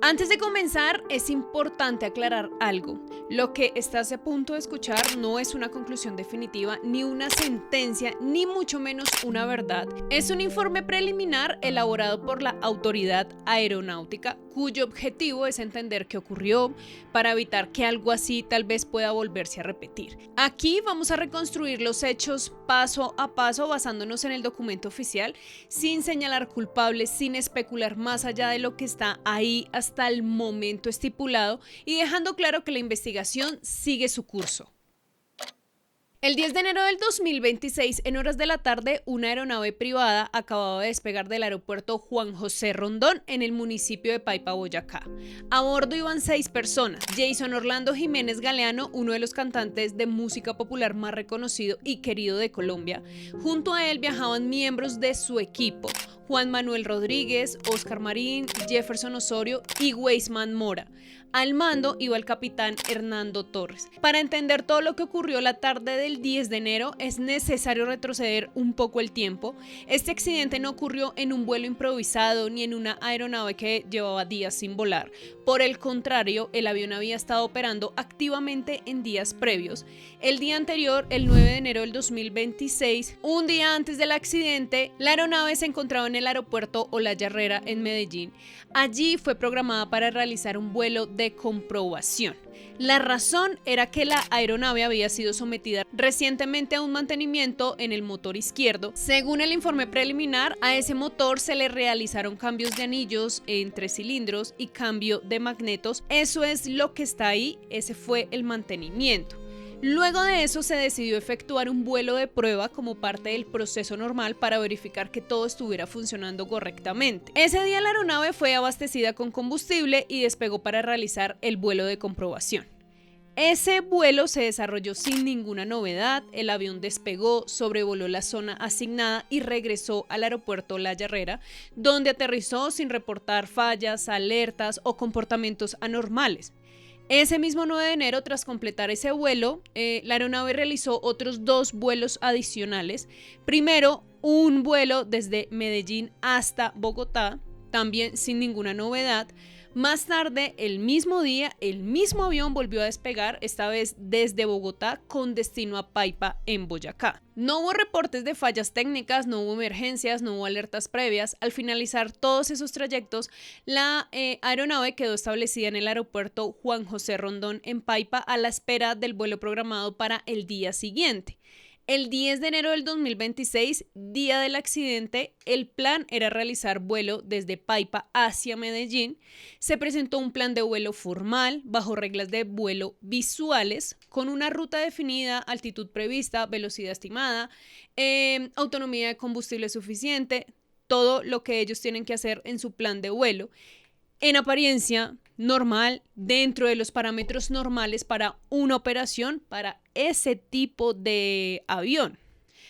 Antes de comenzar, es importante aclarar algo. Lo que estás a punto de escuchar no es una conclusión definitiva, ni una sentencia, ni mucho menos una verdad. Es un informe preliminar elaborado por la Autoridad Aeronáutica, cuyo objetivo es entender qué ocurrió para evitar que algo así tal vez pueda volverse a repetir. Aquí vamos a reconstruir los hechos paso a paso basándonos en el documento oficial, sin señalar culpables, sin especular más allá de lo que está ahí hasta el momento estipulado y dejando claro que la investigación sigue su curso. El 10 de enero del 2026, en horas de la tarde, una aeronave privada acababa de despegar del aeropuerto Juan José Rondón en el municipio de Paipa, Boyacá. A bordo iban 6 personas. Jason Orlando Jiménez Galeano, uno de los cantantes de música popular más reconocido y querido de Colombia. Junto a él viajaban miembros de su equipo: Juan Manuel Rodríguez, Oscar Marín, Jefferson Osorio y Weisman Mora. Al mando iba el capitán Hernando Torres. Para entender todo lo que ocurrió la tarde del 10 de enero es necesario retroceder un poco el tiempo. Este accidente no ocurrió en un vuelo improvisado ni en una aeronave que llevaba días sin volar. Por el contrario, el avión había estado operando activamente en días previos. El día anterior, el 9 de enero del 2026, un día antes del accidente, la aeronave se encontraba en el aeropuerto Olaya Herrera en Medellín. Allí fue programada para realizar un vuelo de comprobación. La razón era que la aeronave había sido sometida recientemente a un mantenimiento en el motor izquierdo. Según el informe preliminar, a ese motor se le realizaron cambios de anillos entre cilindros y cambio de magnetos. Eso es lo que está ahí, ese fue el mantenimiento. Luego de eso se decidió efectuar un vuelo de prueba como parte del proceso normal para verificar que todo estuviera funcionando correctamente. Ese día la aeronave fue abastecida con combustible y despegó para realizar el vuelo de comprobación. Ese vuelo se desarrolló sin ninguna novedad, el avión despegó, sobrevoló la zona asignada y regresó al aeropuerto Olaya Herrera, donde aterrizó sin reportar fallas, alertas o comportamientos anormales. Ese mismo 9 de enero, tras completar ese vuelo, la aeronave realizó otros 2 vuelos adicionales. Primero, un vuelo desde Medellín hasta Bogotá, también sin ninguna novedad. Más tarde, el mismo día, el mismo avión volvió a despegar, esta vez desde Bogotá con destino a Paipa en Boyacá. No hubo reportes de fallas técnicas, no hubo emergencias, no hubo alertas previas. Al finalizar todos esos trayectos, la aeronave quedó establecida en el aeropuerto Juan José Rondón en Paipa a la espera del vuelo programado para el día siguiente. El 10 de enero del 2026, día del accidente, el plan era realizar vuelo desde Paipa hacia Medellín. Se presentó un plan de vuelo formal, bajo reglas de vuelo visuales, con una ruta definida, altitud prevista, velocidad estimada, autonomía de combustible suficiente, todo lo que ellos tienen que hacer en su plan de vuelo. En apariencia normal, dentro de los parámetros normales para una operación para ese tipo de avión.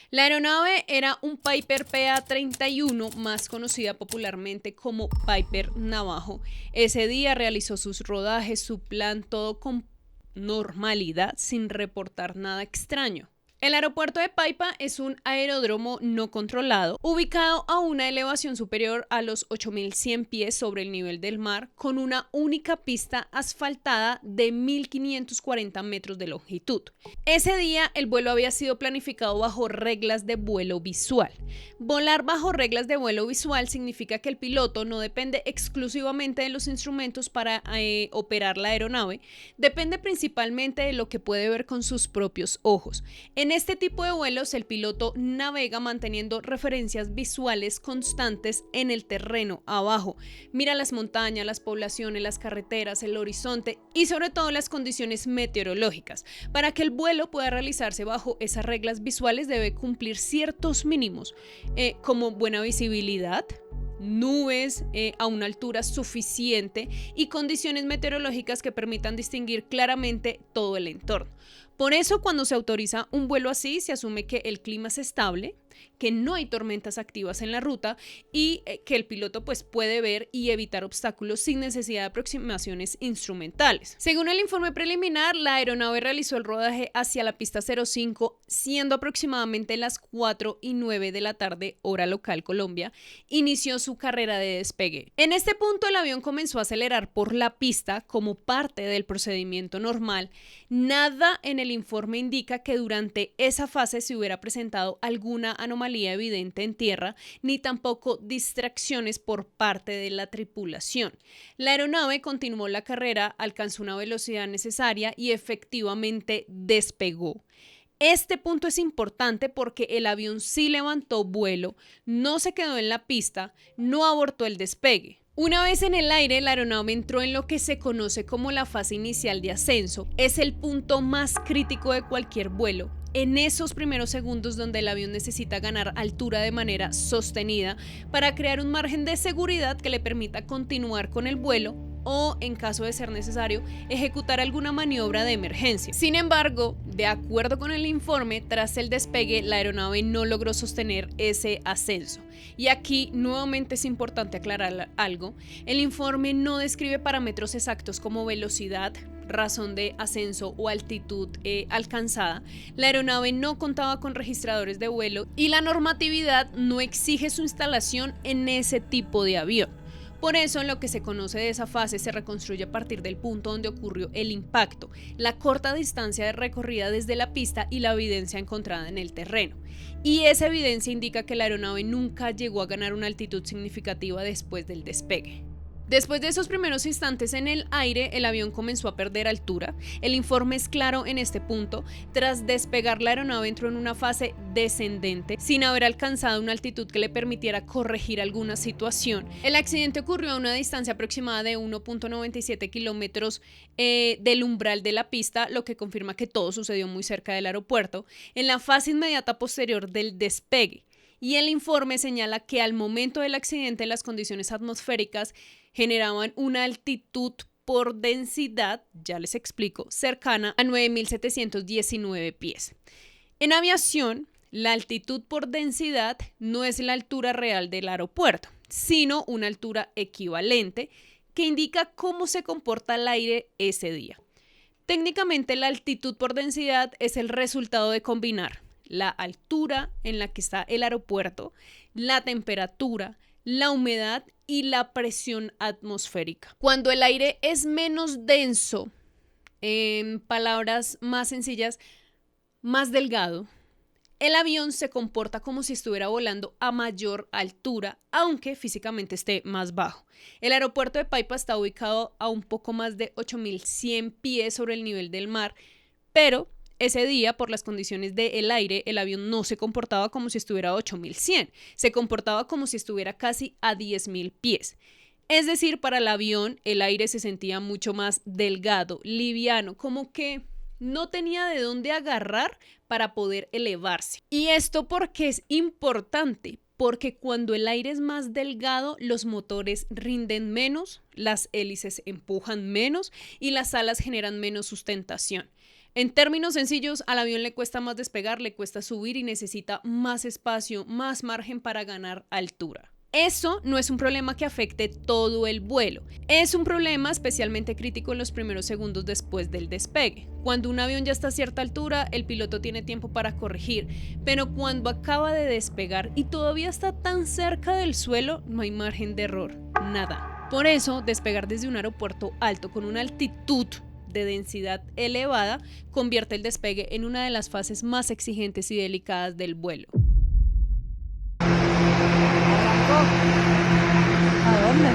La aeronave era un Piper PA-31, más conocida popularmente como Piper Navajo. Ese día realizó sus rodajes, su plan, todo con normalidad, sin reportar nada extraño. El aeropuerto de Paipa es un aeródromo no controlado, ubicado a una elevación superior a los 8.100 pies sobre el nivel del mar, con una única pista asfaltada de 1.540 metros de longitud. Ese día el vuelo había sido planificado bajo reglas de vuelo visual. Volar bajo reglas de vuelo visual significa que el piloto no depende exclusivamente de los instrumentos para operar la aeronave, depende principalmente de lo que puede ver con sus propios ojos. En este tipo de vuelos, el piloto navega manteniendo referencias visuales constantes en el terreno abajo. Mira las montañas, las poblaciones, las carreteras, el horizonte y sobre todo las condiciones meteorológicas. Para que el vuelo pueda realizarse bajo esas reglas visuales debe cumplir ciertos mínimos, como buena visibilidad, nubes a una altura suficiente y condiciones meteorológicas que permitan distinguir claramente todo el entorno. Por eso, cuando se autoriza un vuelo así, se asume que el clima es estable, que no hay tormentas activas en la ruta y que el piloto pues puede ver y evitar obstáculos sin necesidad de aproximaciones instrumentales. Según el informe preliminar, la aeronave realizó el rodaje hacia la pista 05, siendo aproximadamente las 4:09 de la tarde, hora local Colombia, inició su carrera de despegue. En este punto el avión comenzó a acelerar por la pista como parte del procedimiento normal. Nada en el informe indica que durante esa fase se hubiera presentado alguna anomalía evidente en tierra, ni tampoco distracciones por parte de la tripulación. La aeronave continuó la carrera, alcanzó una velocidad necesaria y efectivamente despegó. Este punto es importante porque el avión sí levantó vuelo, no se quedó en la pista, no abortó el despegue. Una vez en el aire, la aeronave entró en lo que se conoce como la fase inicial de ascenso. Es el punto más crítico de cualquier vuelo. En esos primeros segundos donde el avión necesita ganar altura de manera sostenida para crear un margen de seguridad que le permita continuar con el vuelo o, en caso de ser necesario, ejecutar alguna maniobra de emergencia. Sin embargo, de acuerdo con el informe, tras el despegue, la aeronave no logró sostener ese ascenso. Y aquí nuevamente es importante aclarar algo. El informe no describe parámetros exactos como velocidad, razón de ascenso o altitud alcanzada. La aeronave no contaba con registradores de vuelo y la normatividad no exige su instalación en ese tipo de avión. Por eso, lo que se conoce de esa fase se reconstruye a partir del punto donde ocurrió el impacto, la corta distancia de recorrida desde la pista y la evidencia encontrada en el terreno. Y esa evidencia indica que la aeronave nunca llegó a ganar una altitud significativa después del despegue. Después de esos primeros instantes en el aire, el avión comenzó a perder altura. El informe es claro en este punto. Tras despegar, la aeronave entró en una fase descendente, sin haber alcanzado una altitud que le permitiera corregir alguna situación. El accidente ocurrió a una distancia aproximada de 1.97 kilómetros del umbral de la pista, lo que confirma que todo sucedió muy cerca del aeropuerto, en la fase inmediata posterior del despegue. Y el informe señala que al momento del accidente las condiciones atmosféricas generaban una altitud por densidad, ya les explico, cercana a 9.719 pies. En aviación, la altitud por densidad no es la altura real del aeropuerto, sino una altura equivalente que indica cómo se comporta el aire ese día. Técnicamente, la altitud por densidad es el resultado de combinar la altura en la que está el aeropuerto, la temperatura, la humedad y la presión atmosférica. Cuando el aire es menos denso, en palabras más sencillas, más delgado, el avión se comporta como si estuviera volando a mayor altura, aunque físicamente esté más bajo. El aeropuerto de Paipa está ubicado a un poco más de 8.100 pies sobre el nivel del mar, pero ese día, por las condiciones del aire, el avión no se comportaba como si estuviera a 8.100, se comportaba como si estuviera casi a 10.000 pies. Es decir, para el avión el aire se sentía mucho más delgado, liviano, como que no tenía de dónde agarrar para poder elevarse. Y esto porque es importante, porque cuando el aire es más delgado, los motores rinden menos, las hélices empujan menos y las alas generan menos sustentación. En términos sencillos, al avión le cuesta más despegar, le cuesta subir y necesita más espacio, más margen para ganar altura. Eso no es un problema que afecte todo el vuelo. Es un problema especialmente crítico en los primeros segundos después del despegue. Cuando un avión ya está a cierta altura, el piloto tiene tiempo para corregir, pero cuando acaba de despegar y todavía está tan cerca del suelo, no hay margen de error, nada. Por eso, despegar desde un aeropuerto alto con una altitud de densidad elevada convierte el despegue en una de las fases más exigentes y delicadas del vuelo. ¿A dónde?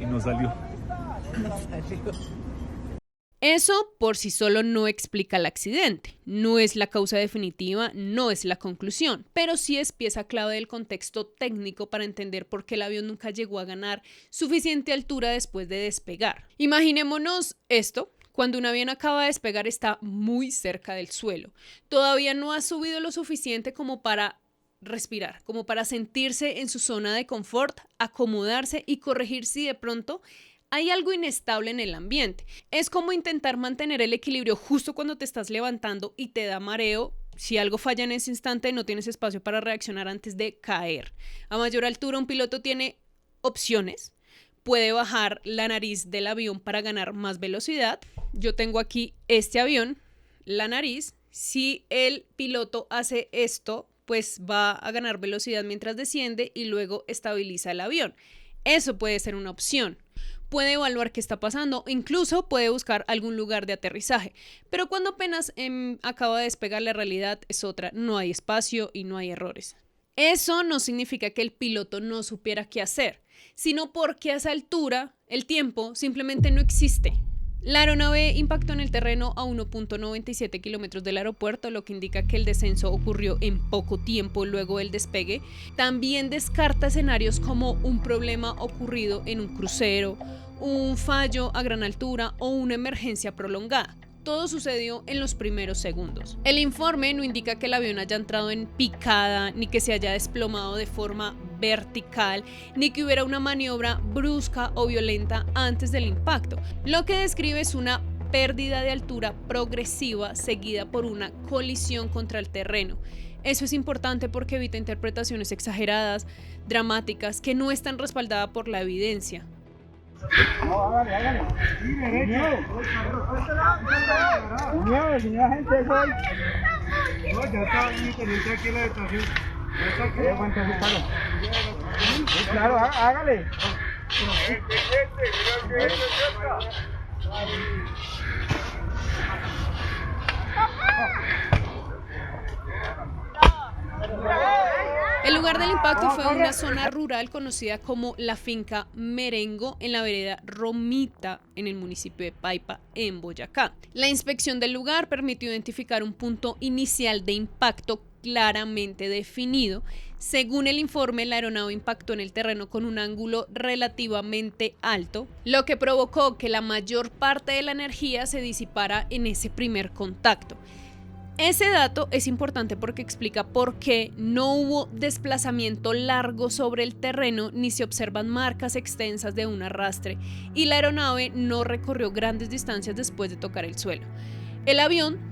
Y no salió. No salió. Eso por sí solo no explica el accidente, no es la causa definitiva, no es la conclusión, pero sí es pieza clave del contexto técnico para entender por qué el avión nunca llegó a ganar suficiente altura después de despegar. Imaginémonos esto. Cuando un avión acaba de despegar está muy cerca del suelo. Todavía no ha subido lo suficiente como para respirar, como para sentirse en su zona de confort, acomodarse y corregir si de pronto hay algo inestable en el ambiente. Es como intentar mantener el equilibrio justo cuando te estás levantando y te da mareo. Si algo falla en ese instante, no tienes espacio para reaccionar antes de caer. A mayor altura, un piloto tiene opciones. Puede bajar la nariz del avión para ganar más velocidad. Yo tengo aquí este avión, la nariz. Si el piloto hace esto, pues va a ganar velocidad mientras desciende y luego estabiliza el avión. Eso puede ser una opción. Puede evaluar qué está pasando, incluso puede buscar algún lugar de aterrizaje. Pero cuando apenas acaba de despegar, la realidad es otra. No hay espacio y no hay errores. Eso no significa que el piloto no supiera qué hacer, sino porque a esa altura el tiempo simplemente no existe. La aeronave impactó en el terreno a 1.97 kilómetros del aeropuerto, lo que indica que el descenso ocurrió en poco tiempo luego del despegue. También descarta escenarios como un problema ocurrido en un crucero, un fallo a gran altura o una emergencia prolongada. Todo sucedió en los primeros segundos. El informe no indica que el avión haya entrado en picada, ni que se haya desplomado de forma vertical, ni que hubiera una maniobra brusca o violenta antes del impacto. Lo que describe es una pérdida de altura progresiva seguida por una colisión contra el terreno. Eso es importante porque evita interpretaciones exageradas, dramáticas, que no están respaldadas por la evidencia. No, hágale. Señora gente, soy. No, ya está ahí, teniente aquí la estación. Ya está aquí. Aguanta su palo. Claro, hágale. El lugar del impacto fue una zona rural conocida como la finca Merengo en la vereda Romita en el municipio de Paipa en Boyacá. La inspección del lugar permitió identificar un punto inicial de impacto claramente definido. Según el informe, la aeronave impactó en el terreno con un ángulo relativamente alto, lo que provocó que la mayor parte de la energía se disipara en ese primer contacto. Ese dato es importante porque explica por qué no hubo desplazamiento largo sobre el terreno ni se observan marcas extensas de un arrastre y la aeronave no recorrió grandes distancias después de tocar el suelo. El avión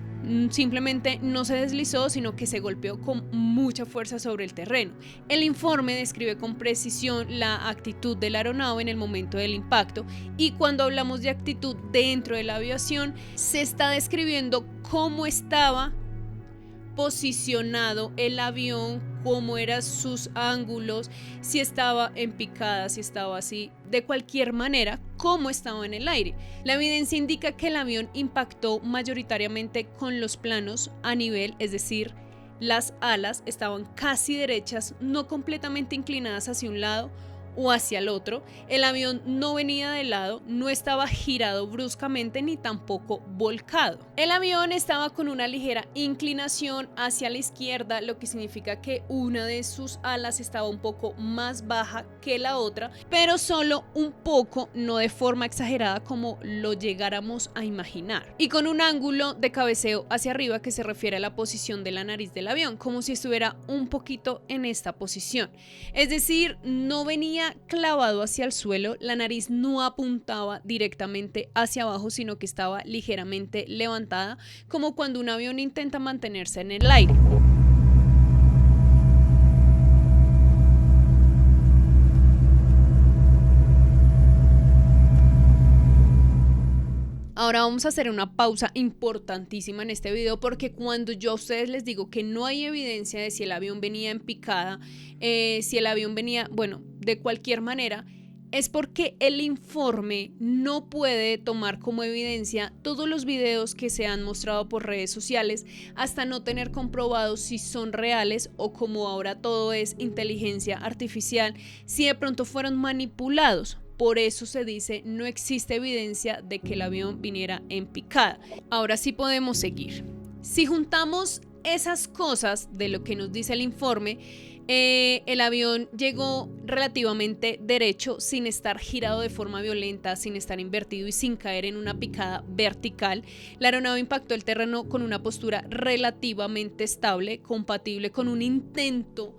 simplemente no se deslizó, sino que se golpeó con mucha fuerza sobre el terreno. El informe describe con precisión la actitud de la aeronave en el momento del impacto y cuando hablamos de actitud dentro de la aviación, se está describiendo cómo estaba posicionado el avión, cómo eran sus ángulos, si estaba en picada, si estaba así, de cualquier manera, cómo estaba en el aire. La evidencia indica que el avión impactó mayoritariamente con los planos a nivel, es decir, las alas estaban casi derechas, no completamente inclinadas hacia un lado o hacia el otro. El avión no venía de lado, no estaba girado bruscamente ni tampoco volcado. El avión estaba con una ligera inclinación hacia la izquierda, lo que significa que una de sus alas estaba un poco más baja que la otra, pero solo un poco, no de forma exagerada como lo llegáramos a imaginar. Y con un ángulo de cabeceo hacia arriba que se refiere a la posición de la nariz del avión, como si estuviera un poquito en esta posición. Es decir, no venía clavado hacia el suelo, la nariz no apuntaba directamente hacia abajo, sino que estaba ligeramente levantada, como cuando un avión intenta mantenerse en el aire. Ahora vamos a hacer una pausa importantísima en este video porque cuando yo a ustedes les digo que no hay evidencia de si el avión venía en picada, si el avión venía, bueno, de cualquier manera, es porque el informe no puede tomar como evidencia todos los videos que se han mostrado por redes sociales hasta no tener comprobados si son reales o, como ahora todo es inteligencia artificial, si de pronto fueron manipulados. por eso se dice no existe evidencia de que el avión viniera en picada. Ahora sí podemos seguir. Si juntamos esas cosas de lo que nos dice el informe, el avión llegó relativamente derecho, sin estar girado de forma violenta, sin estar invertido y sin caer en una picada vertical. La aeronave impactó el terreno con una postura relativamente estable, compatible con un intento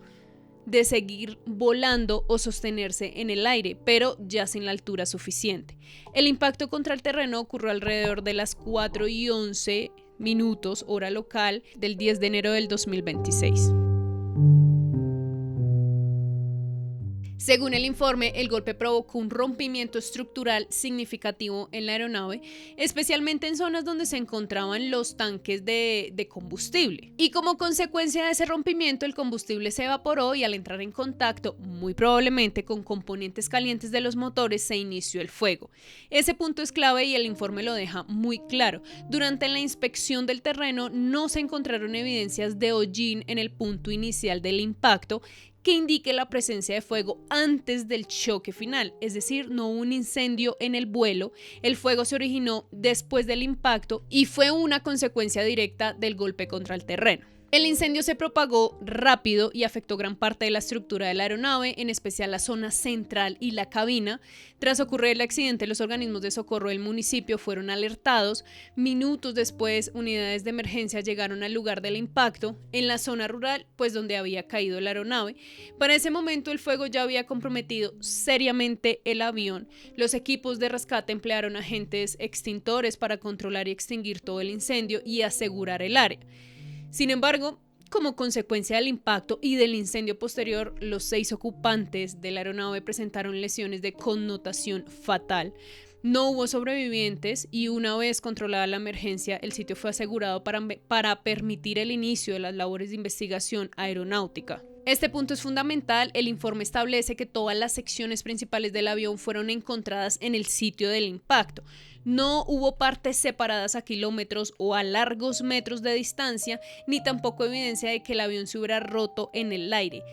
de seguir volando o sostenerse en el aire, pero ya sin la altura suficiente. El impacto contra el terreno ocurrió alrededor de las 4:11 minutos, hora local, del 10 de enero del 2026. Según el informe, el golpe provocó un rompimiento estructural significativo en la aeronave, especialmente en zonas donde se encontraban los tanques de combustible. Y como consecuencia de ese rompimiento, el combustible se evaporó y al entrar en contacto, muy probablemente con componentes calientes de los motores, se inició el fuego. Ese punto es clave y el informe lo deja muy claro. Durante la inspección del terreno no se encontraron evidencias de hollín en el punto inicial del impacto que indique la presencia de fuego antes del choque final, es decir, no hubo un incendio en el vuelo. El fuego se originó después del impacto y fue una consecuencia directa del golpe contra el terreno. El incendio se propagó rápido y afectó gran parte de la estructura de la aeronave, en especial la zona central y la cabina. Tras ocurrir el accidente, los organismos de socorro del municipio fueron alertados. Minutos después, unidades de emergencia llegaron al lugar del impacto, en la zona rural, pues donde había caído la aeronave. Para ese momento, el fuego ya había comprometido seriamente el avión. Los equipos de rescate emplearon agentes extintores para controlar y extinguir todo el incendio y asegurar el área. Sin embargo, como consecuencia del impacto y del incendio posterior, los 6 ocupantes de la aeronave presentaron lesiones de connotación fatal. No hubo sobrevivientes y una vez controlada la emergencia, el sitio fue asegurado para permitir el inicio de las labores de investigación aeronáutica. Este punto es fundamental. El informe establece que todas las secciones principales del avión fueron encontradas en el sitio del impacto. No hubo partes separadas a kilómetros o a largos metros de distancia, ni tampoco evidencia de que el avión se hubiera roto en el aire.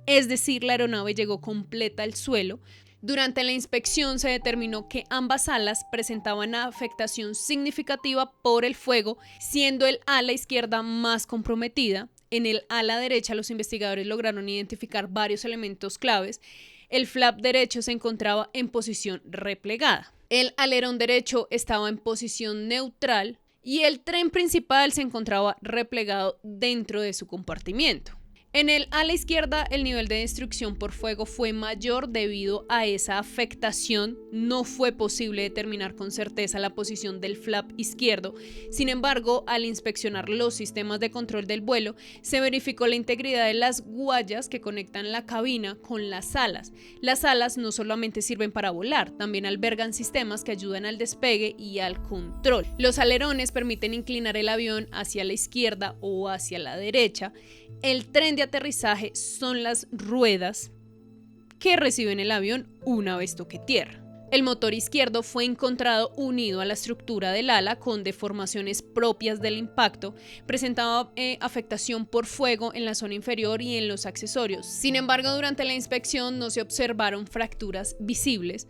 Es decir, la aeronave llegó completa al suelo. Durante la inspección se determinó que ambas alas presentaban afectación significativa por el fuego, siendo el ala izquierda más comprometida. En el ala derecha, los investigadores lograron identificar varios elementos claves. El flap derecho se encontraba en posición replegada. El alerón derecho estaba en posición neutral y el tren principal se encontraba replegado dentro de su compartimiento. En el ala izquierda, el nivel de destrucción por fuego fue mayor debido a esa afectación. No fue posible determinar con certeza la posición del flap izquierdo. Sin embargo, al inspeccionar los sistemas de control del vuelo, se verificó la integridad de las guayas que conectan la cabina con las alas. Las alas no solamente sirven para volar, también albergan sistemas que ayudan al despegue y al control. Los alerones permiten inclinar el avión hacia la izquierda o hacia la derecha. El tren de aterrizaje son las ruedas que reciben el avión una vez toque tierra. El motor izquierdo fue encontrado unido a la estructura del ala con deformaciones propias del impacto. Presentaba afectación por fuego en la zona inferior y en los accesorios. Sin embargo, durante la inspección no se observaron fracturas visibles.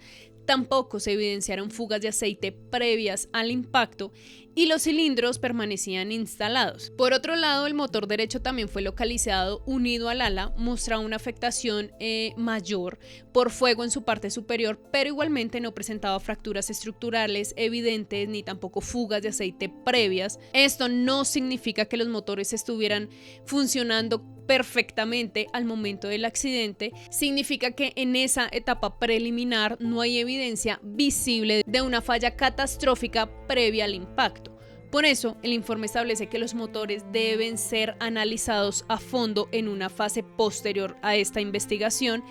Tampoco se evidenciaron fugas de aceite previas al impacto y los cilindros permanecían instalados. Por otro lado, el motor derecho también fue localizado unido al ala, mostraba una afectación mayor por fuego en su parte superior, pero igualmente no presentaba fracturas estructurales evidentes ni tampoco fugas de aceite previas. Esto no significa que los motores estuvieran funcionando perfectamente al momento del accidente, significa que en esa etapa preliminar no hay evidencia visible de una falla catastrófica previa al impacto. Por eso, el informe establece que los motores deben ser analizados a fondo en una fase posterior a esta investigación.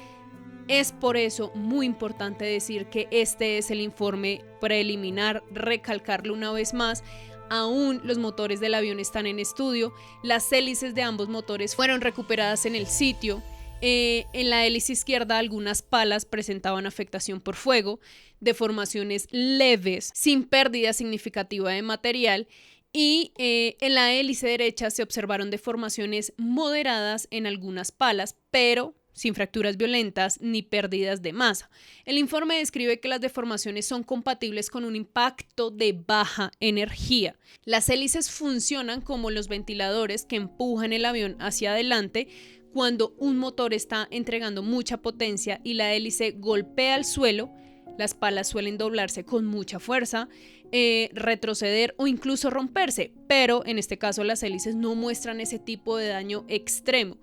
Es por eso muy importante decir que este es el informe preliminar, recalcarlo una vez más. Aún los motores del avión están en estudio, las hélices de ambos motores fueron recuperadas en el sitio. En la hélice izquierda algunas palas presentaban afectación por fuego, deformaciones leves, sin pérdida significativa de material, y en la hélice derecha se observaron deformaciones moderadas en algunas palas, pero sin fracturas violentas ni pérdidas de masa. El informe describe que las deformaciones son compatibles con un impacto de baja energía. Las hélices funcionan como los ventiladores que empujan el avión hacia adelante cuando un motor está entregando mucha potencia y la hélice golpea el suelo. Las palas suelen doblarse con mucha fuerza, retroceder o incluso romperse, pero en este caso las hélices no muestran ese tipo de daño extremo.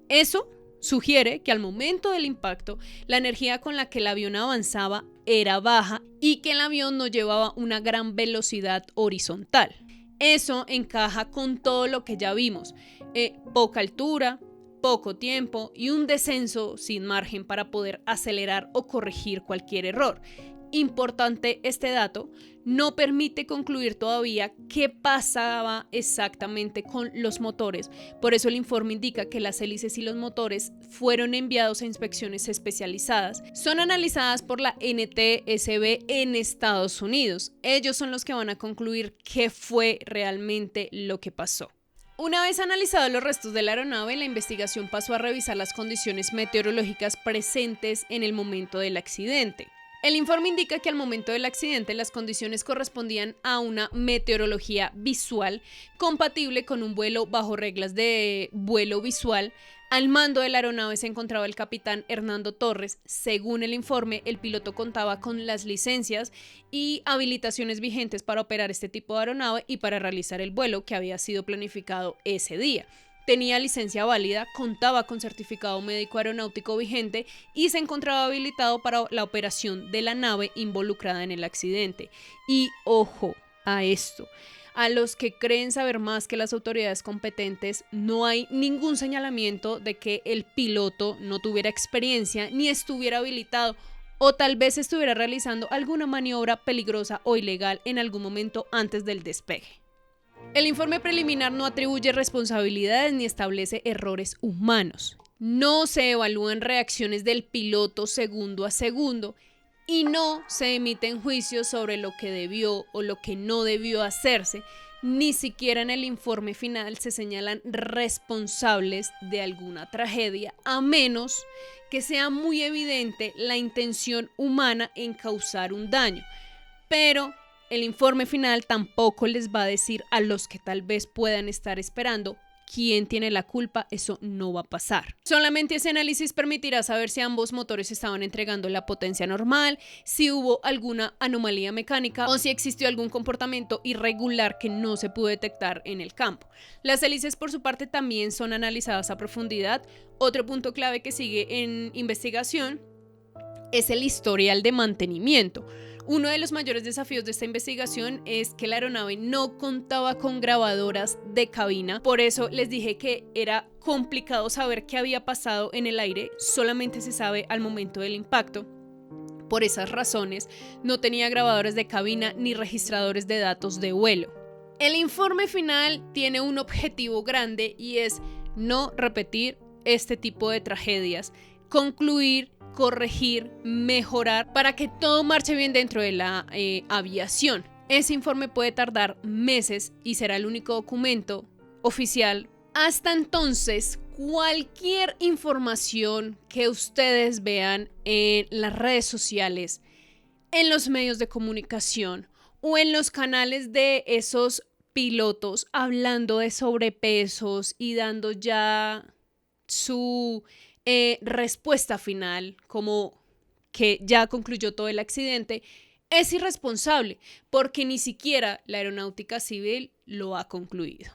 Eso sugiere que al momento del impacto, la energía con la que el avión avanzaba era baja y que el avión no llevaba una gran velocidad horizontal. Eso encaja con todo lo que ya vimos, poca altura, poco tiempo y un descenso sin margen para poder acelerar o corregir cualquier error. Importante este dato, no permite concluir todavía qué pasaba exactamente con los motores. Por eso el informe indica que las hélices y los motores fueron enviados a inspecciones especializadas. Son analizadas por la NTSB en Estados Unidos. Ellos son los que van a concluir qué fue realmente lo que pasó. Una vez analizados los restos de la aeronave, la investigación pasó a revisar las condiciones meteorológicas presentes en el momento del accidente. El informe indica que al momento del accidente las condiciones correspondían a una meteorología visual compatible con un vuelo bajo reglas de vuelo visual. Al mando de la aeronave se encontraba el capitán Hernando Torres. Según el informe, el piloto contaba con las licencias y habilitaciones vigentes para operar este tipo de aeronave y para realizar el vuelo que había sido planificado ese día. Tenía licencia válida, contaba con certificado médico aeronáutico vigente y se encontraba habilitado para la operación de la nave involucrada en el accidente. Y ojo a esto, a los que creen saber más que las autoridades competentes, no hay ningún señalamiento de que el piloto no tuviera experiencia ni estuviera habilitado o tal vez estuviera realizando alguna maniobra peligrosa o ilegal en algún momento antes del despegue. El informe preliminar no atribuye responsabilidades ni establece errores humanos. No se evalúan reacciones del piloto segundo a segundo y no se emiten juicios sobre lo que debió o lo que no debió hacerse. Ni siquiera en el informe final se señalan responsables de alguna tragedia, a menos que sea muy evidente la intención humana en causar un daño. Pero el informe final tampoco les va a decir a los que tal vez puedan estar esperando quién tiene la culpa. Eso no va a pasar. Solamente ese análisis permitirá saber si ambos motores estaban entregando la potencia normal, si hubo alguna anomalía mecánica o si existió algún comportamiento irregular que no se pudo detectar en el campo. Las hélices, por su parte, también son analizadas a profundidad. Otro punto clave que sigue en investigación es el historial de mantenimiento. Uno de los mayores desafíos de esta investigación es que la aeronave no contaba con grabadoras de cabina. Por eso les dije que era complicado saber qué había pasado en el aire. Solamente se sabe al momento del impacto. Por esas razones, no tenía grabadores de cabina ni registradores de datos de vuelo. El informe final tiene un objetivo grande y es no repetir este tipo de tragedias, concluir, corregir, mejorar para que todo marche bien dentro de la aviación. Ese informe puede tardar meses y será el único documento oficial. Hasta entonces, cualquier información que ustedes vean en las redes sociales, en los medios de comunicación o en los canales de esos pilotos hablando de sobrepesos y dando ya su respuesta final, como que ya concluyó todo el accidente, es irresponsable porque ni siquiera la aeronáutica civil lo ha concluido.